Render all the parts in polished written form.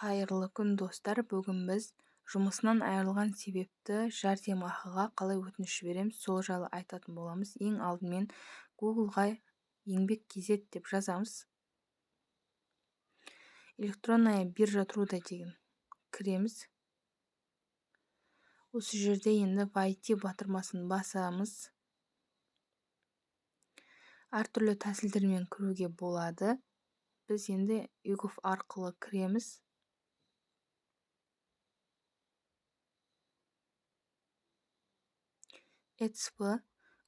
Қайырлы күн достар, бүгін біз жұмысынан айырылған себепті жәрдемақыға қалай өтініш жібереміз сол жайлы айтатын боламыз. Ең алдымен Google-ға еңбек kz деп жазамыз. Электронная биржа труда деген кіреміз. Осы жерде енді IT батырмасын басамыз. Әртүрлі тәсілдермен кіруге болады. Біз енді YouGov арқылы кіреміз. ЭЦП,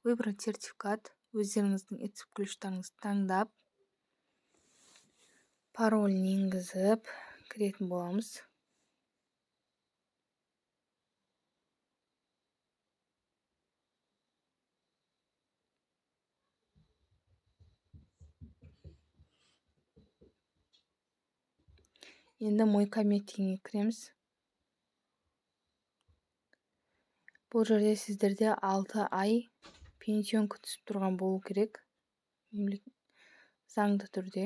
выбрать сертификат, өздеріңіздің ЭЦП ключтарыңызды таңдап, паролін енгізіп кіретін боламыз. Енді мой кабинетіне кіреміз. Бұл жерде сіздерде 6 ай пенсион күтісіп тұрған болу керек. Заңды түрде.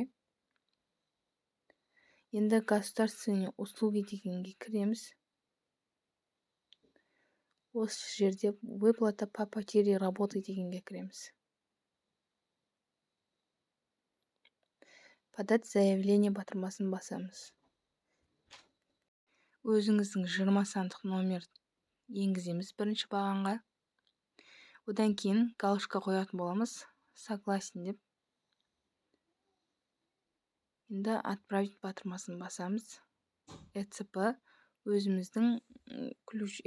Енді государственные услуги дегенге кіреміз. Осы жерде выплата по потере работы дегенге кіреміз. Подать заявление батырмасын басамыз. Өзіңіздің 20 сандық номер енгіземіз бірінші бағанға. Одан кейін галочка қоятын боламыз. Согласен деп. Енді отправить батырмасын басамыз. ЭЦП өзіміздің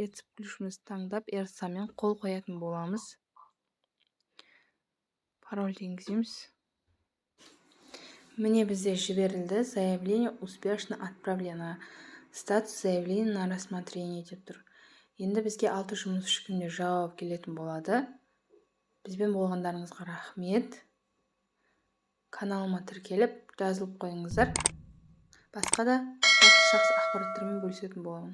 ЭЦП ключімізді таңдап эрсамен қол қоятын боламыз. Пароль енгіземіз. Міне бізде жіберілді. Заявление успешно отправлено. Статус заявления на рассмотрение деп тұр. Енді бізге 6 жұмыс күнде жауап келетін болады. Бізбен болғандарыңызға рахмет. Каналыма тіркеліп жазылып қойыңыздар. Басқа да жақсы ақпараттармен бөлісетін боламын.